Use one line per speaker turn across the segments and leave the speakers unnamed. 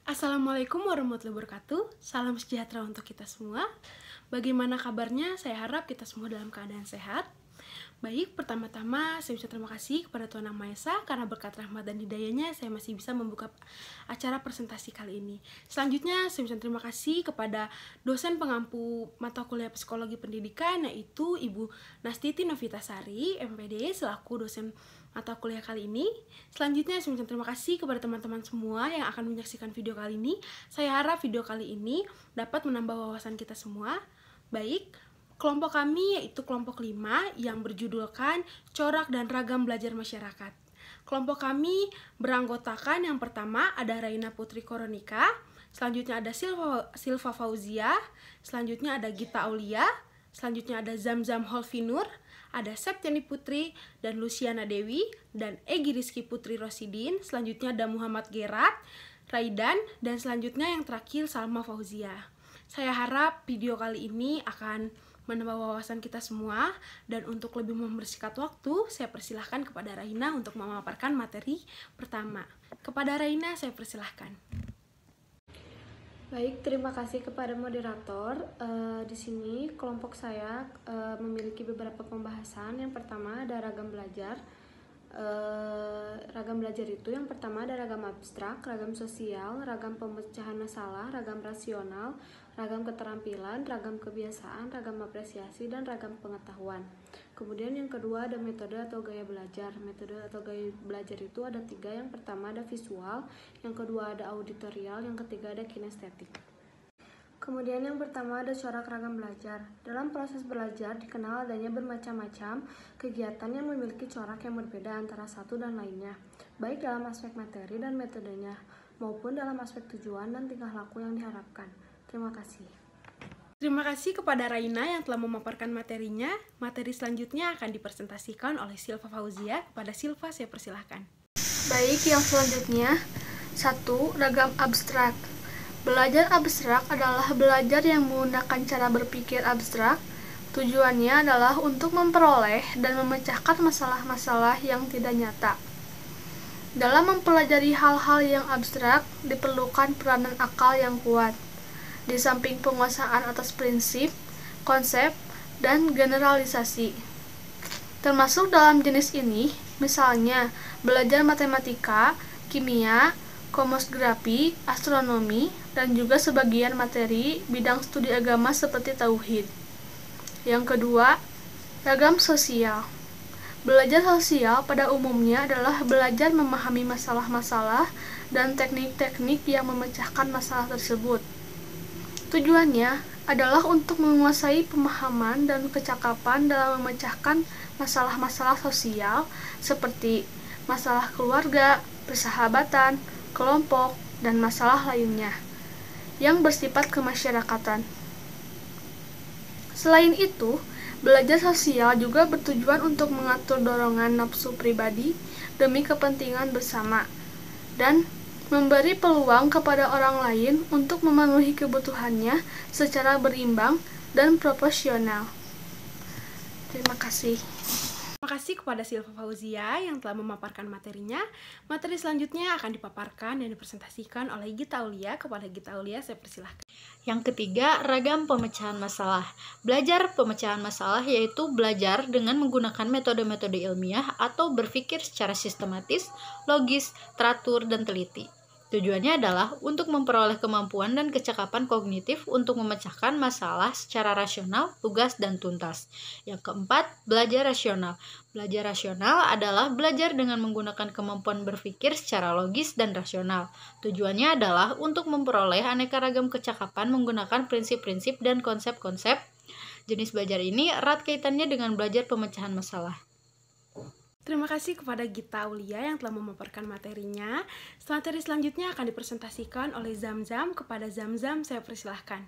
Assalamualaikum warahmatullahi wabarakatuh. Salam sejahtera untuk kita semua. Bagaimana kabarnya? Saya harap kita semua dalam keadaan sehat. Baik, pertama-tama saya ucapkan terima kasih kepada Tuhan Yang Maha Esa karena berkat rahmat dan hidayahnya saya masih bisa membuka acara presentasi kali ini. Selanjutnya saya ucapkan terima kasih kepada dosen pengampu mata kuliah psikologi pendidikan, yaitu Ibu Nastiti Novitasari, MPD, selaku dosen mata kuliah kali ini. Selanjutnya saya ucapkan terima kasih kepada teman-teman semua yang akan menyaksikan video kali ini. Saya harap video kali ini dapat menambah wawasan kita semua. Baik, kelompok kami yaitu kelompok 5 yang berjudulkan Corak dan Ragam Belajar Masyarakat. Kelompok kami beranggotakan yang pertama ada Raina Putri Koronika, selanjutnya ada Silva Fauzia, selanjutnya ada Gita Aulia, selanjutnya ada Zamzam Holvinur, ada Septiani Putri dan Luciana Dewi, dan Egy Rizky Putri Rosidin, selanjutnya ada Muhammad Gerat, Raidan, dan selanjutnya yang terakhir Salma Fauzia. Saya harap video kali ini akan menambah wawasan kita semua, dan untuk lebih membersihkan waktu, saya persilahkan kepada Raina untuk memaparkan materi pertama. Kepada Raina, saya persilahkan.
Baik, terima kasih kepada moderator. Di sini kelompok saya memiliki beberapa pembahasan. Yang pertama ada ragam belajar. Ragam belajar itu yang pertama ada ragam abstrak, ragam sosial, ragam pemecahan masalah, ragam rasional, ragam keterampilan, ragam kebiasaan, ragam apresiasi, dan ragam pengetahuan. Kemudian yang kedua ada metode atau gaya belajar. Metode atau gaya belajar itu ada 3. Yang pertama ada visual, yang kedua ada auditorial, yang ketiga ada kinestetik. Kemudian yang pertama ada corak ragam belajar. Dalam proses belajar dikenal adanya bermacam-macam kegiatan yang memiliki corak yang berbeda antara satu dan lainnya, baik dalam aspek materi dan metodenya, maupun dalam aspek tujuan dan tingkah laku yang diharapkan. Terima kasih.
Terima kasih kepada Raina yang telah memaparkan materinya. Materi selanjutnya akan dipresentasikan oleh Silva Fauzia. Kepada Silva, saya persilahkan.
Baik, yang selanjutnya 1. Ragam abstrak. Belajar abstrak adalah belajar yang menggunakan cara berpikir abstrak. Tujuannya adalah untuk memperoleh dan memecahkan masalah-masalah yang tidak nyata. Dalam mempelajari hal-hal yang abstrak, diperlukan peranan akal yang kuat. Di samping penguasaan atas prinsip, konsep, dan generalisasi. Termasuk dalam jenis ini, misalnya belajar matematika, kimia, kosmografi, astronomi, dan juga sebagian materi bidang studi agama seperti tauhid. Yang kedua, ragam sosial. Belajar sosial pada umumnya adalah belajar memahami masalah-masalah dan teknik-teknik yang memecahkan masalah tersebut. Tujuannya adalah untuk menguasai pemahaman dan kecakapan dalam memecahkan masalah-masalah sosial seperti masalah keluarga, persahabatan, kelompok, dan masalah lainnya yang bersifat kemasyarakatan. Selain itu, belajar sosial juga bertujuan untuk mengatur dorongan nafsu pribadi demi kepentingan bersama dan memberi peluang kepada orang lain untuk memenuhi kebutuhannya secara berimbang dan proporsional. Terima kasih.
Terima kasih kepada Silva Fauzia yang telah memaparkan materinya. Materi selanjutnya akan dipaparkan dan dipresentasikan oleh Gita Aulia. Kepada Gita Aulia, saya persilahkan.
Yang ketiga, ragam pemecahan masalah. Belajar pemecahan masalah yaitu belajar dengan menggunakan metode-metode ilmiah atau berpikir secara sistematis, logis, teratur, dan teliti. Tujuannya adalah untuk memperoleh kemampuan dan kecakapan kognitif untuk memecahkan masalah secara rasional, lugas, dan tuntas. Yang keempat, belajar rasional. Belajar rasional adalah belajar dengan menggunakan kemampuan berpikir secara logis dan rasional. Tujuannya adalah untuk memperoleh aneka ragam kecakapan menggunakan prinsip-prinsip dan konsep-konsep. Jenis belajar ini erat kaitannya dengan belajar pemecahan masalah.
Terima kasih kepada Gita Aulia yang telah memaparkan materinya. Materi selanjutnya akan dipresentasikan oleh Zamzam. Kepada Zamzam, saya persilahkan.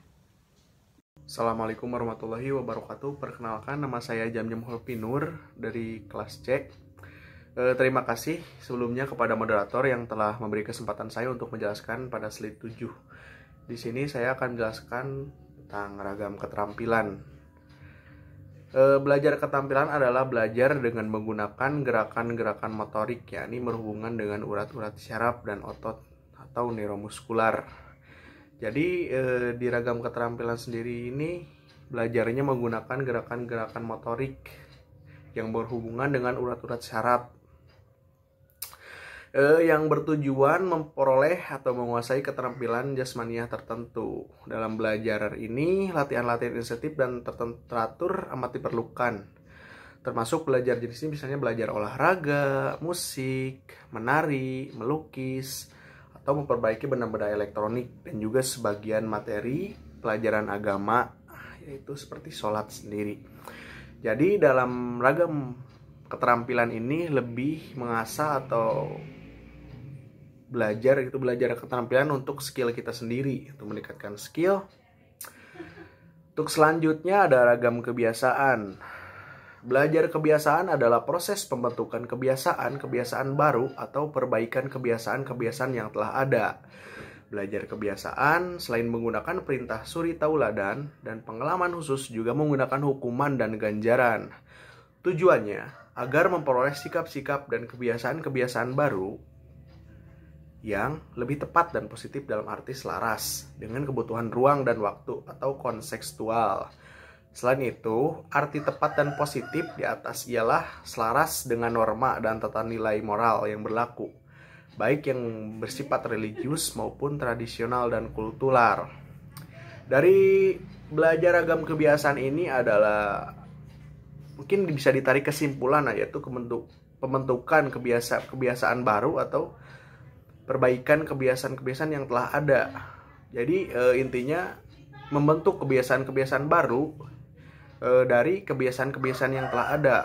Assalamualaikum warahmatullahi wabarakatuh. Perkenalkan, nama saya Zamzam Holvinur dari kelas C. Terima kasih sebelumnya kepada moderator yang telah memberi kesempatan saya untuk menjelaskan pada slide 7. Di sini saya akan menjelaskan tentang ragam keterampilan. Belajar keterampilan adalah belajar dengan menggunakan gerakan-gerakan motorik, yakni berhubungan dengan urat-urat syaraf dan otot atau neuromuskular. Jadi di ragam keterampilan sendiri ini belajarnya menggunakan gerakan-gerakan motorik yang berhubungan dengan urat-urat syaraf yang bertujuan memperoleh atau menguasai keterampilan jasmaniah tertentu. Dalam belajar ini, latihan-latihan insentif dan teratur amat diperlukan. Termasuk belajar jenis ini misalnya belajar olahraga, musik, menari, melukis, atau memperbaiki benda-benda elektronik, dan juga sebagian materi pelajaran agama, yaitu seperti sholat sendiri. Jadi dalam ragam keterampilan ini lebih mengasah atau belajar keterampilan untuk skill kita sendiri, untuk meningkatkan skill. Untuk selanjutnya ada ragam kebiasaan. Belajar kebiasaan adalah proses pembentukan kebiasaan baru atau perbaikan kebiasaan yang telah ada. Belajar kebiasaan selain menggunakan perintah suri tauladan dan pengalaman khusus juga menggunakan hukuman dan ganjaran. Tujuannya agar memperoleh sikap-sikap dan kebiasaan-kebiasaan baru yang lebih tepat dan positif dalam arti selaras dengan kebutuhan ruang dan waktu atau kontekstual. Selain itu, arti tepat dan positif di atas ialah selaras dengan norma dan tata nilai moral yang berlaku, baik yang bersifat religius maupun tradisional dan kultural. Dari belajar ragam kebiasaan ini adalah mungkin bisa ditarik kesimpulan, yaitu pembentukan kebiasaan baru atau perbaikan kebiasaan-kebiasaan yang telah ada. Jadi intinya membentuk kebiasaan-kebiasaan baru dari kebiasaan-kebiasaan yang telah ada.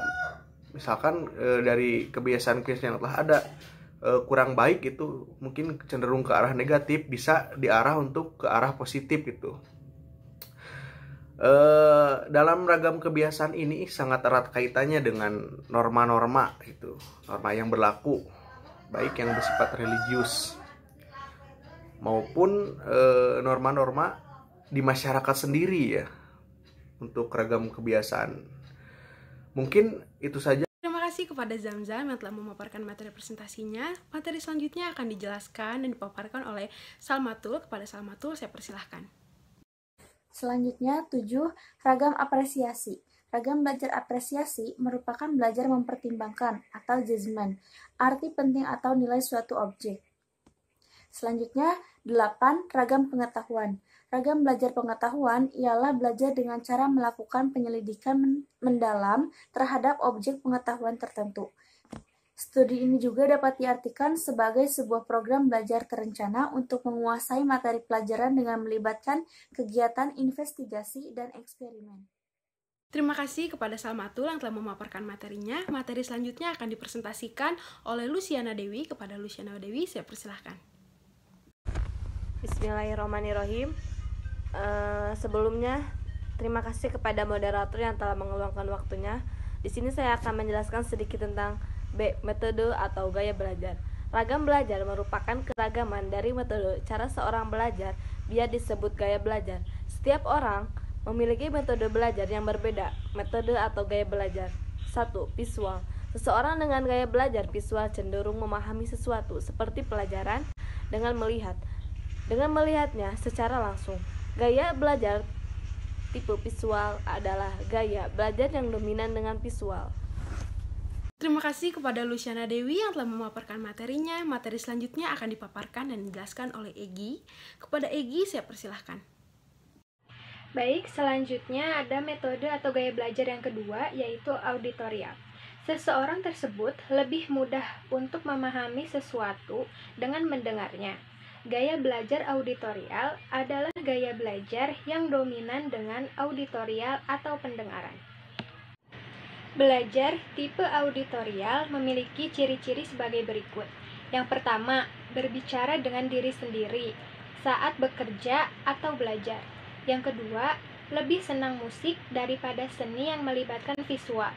Misalkan dari kebiasaan-kebiasaan yang telah ada kurang baik, itu mungkin cenderung ke arah negatif, bisa diarah untuk ke arah positif gitu. Dalam ragam kebiasaan ini sangat erat kaitannya dengan norma-norma itu, norma yang berlaku, baik yang bersifat religius maupun norma-norma di masyarakat sendiri ya, untuk ragam kebiasaan. Mungkin itu saja.
Terima kasih kepada Zamzam yang telah memaparkan materi presentasinya. Materi selanjutnya akan dijelaskan dan dipaparkan oleh Salmatul. Kepada Salmatul saya persilahkan.
Selanjutnya 7. Ragam apresiasi. Ragam belajar apresiasi merupakan belajar mempertimbangkan atau judgment, arti penting atau nilai suatu objek. Selanjutnya 8. Ragam pengetahuan. Ragam belajar pengetahuan ialah belajar dengan cara melakukan penyelidikan mendalam terhadap objek pengetahuan tertentu. Studi ini juga dapat diartikan sebagai sebuah program belajar terencana untuk menguasai materi pelajaran dengan melibatkan kegiatan investigasi dan eksperimen.
Terima kasih kepada Salmatul yang telah memaparkan materinya. Materi selanjutnya akan dipresentasikan oleh Luciana Dewi. Kepada Luciana Dewi saya persilahkan.
Bismillahirrahmanirrahim. Sebelumnya terima kasih kepada moderator yang telah meluangkan waktunya. Di sini saya akan menjelaskan sedikit tentang metode atau gaya belajar. Ragam belajar merupakan keragaman dari metode cara seorang belajar, biar disebut gaya belajar. Setiap orang memiliki metode belajar yang berbeda. Metode atau gaya belajar. 1. Visual. Seseorang dengan gaya belajar visual cenderung memahami sesuatu seperti pelajaran dengan melihatnya secara langsung. Gaya belajar tipe visual adalah gaya belajar yang dominan dengan visual.
Terima kasih kepada Luciana Dewi yang telah memaparkan materinya. Materi selanjutnya akan dipaparkan dan dijelaskan oleh Egi. Kepada Egi saya persilahkan.
Baik, selanjutnya ada metode atau gaya belajar yang kedua, yaitu auditorial. Seseorang tersebut lebih mudah untuk memahami sesuatu dengan mendengarnya. Gaya belajar auditorial adalah gaya belajar yang dominan dengan auditorial atau pendengaran. Belajar tipe auditorial memiliki ciri-ciri sebagai berikut. Yang pertama, berbicara dengan diri sendiri saat bekerja atau belajar. Yang kedua, lebih senang musik daripada seni yang melibatkan visual.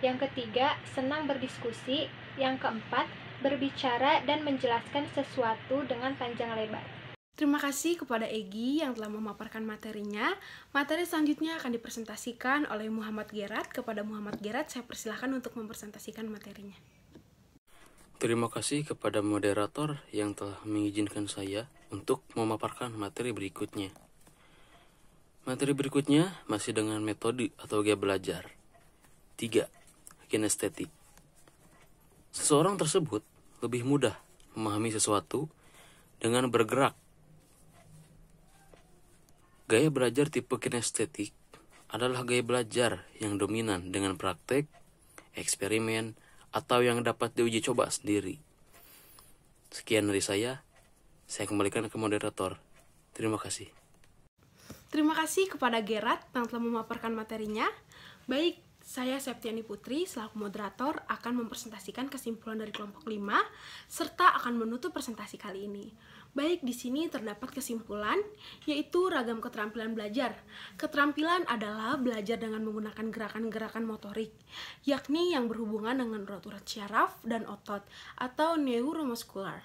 Yang ketiga, senang berdiskusi. Yang keempat, berbicara dan menjelaskan sesuatu dengan panjang lebar.
Terima kasih kepada Egi yang telah memaparkan materinya. Materi selanjutnya akan dipresentasikan oleh Muhammad Gerat. Kepada Muhammad Gerat saya persilahkan untuk mempresentasikan materinya.
Terima kasih kepada moderator yang telah mengizinkan saya untuk memaparkan materi berikutnya. Materi berikutnya masih dengan metode atau gaya belajar. 3. Kinestetik. Seseorang tersebut lebih mudah memahami sesuatu dengan bergerak. Gaya belajar tipe kinestetik adalah gaya belajar yang dominan dengan praktek, eksperimen, atau yang dapat diuji coba sendiri. Sekian dari saya kembalikan ke moderator. Terima kasih.
Terima kasih kepada Gerat yang telah memaparkan materinya. Baik, saya Septiani Putri selaku moderator akan mempresentasikan kesimpulan dari kelompok 5 serta akan menutup presentasi kali ini. Baik, di sini terdapat kesimpulan yaitu ragam keterampilan belajar. Keterampilan adalah belajar dengan menggunakan gerakan-gerakan motorik, yakni yang berhubungan dengan urat-urat syaraf dan otot atau neuromuskular.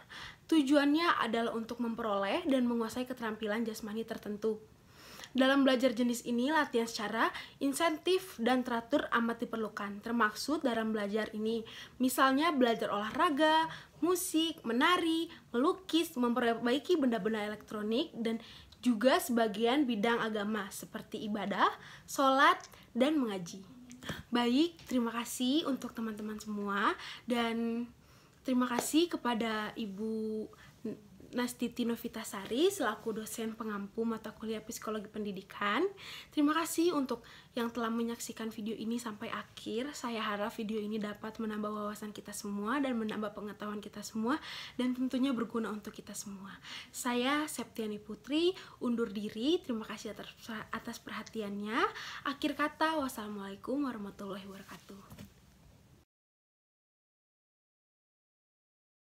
Tujuannya adalah untuk memperoleh dan menguasai keterampilan jasmani tertentu. Dalam belajar jenis ini, latihan secara insentif dan teratur amat diperlukan. Termaksud dalam belajar ini, misalnya belajar olahraga, musik, menari, melukis, memperbaiki benda-benda elektronik, dan juga sebagian bidang agama seperti ibadah, sholat, dan mengaji. Baik, terima kasih untuk teman-teman semua, dan terima kasih kepada Ibu Nastiti Novitasari selaku dosen pengampu mata kuliah Psikologi Pendidikan. Terima kasih untuk yang telah menyaksikan video ini sampai akhir. Saya harap video ini dapat menambah wawasan kita semua dan menambah pengetahuan kita semua dan tentunya berguna untuk kita semua. Saya Septiani Putri undur diri. Terima kasih atas perhatiannya. Akhir kata, wassalamualaikum warahmatullahi wabarakatuh.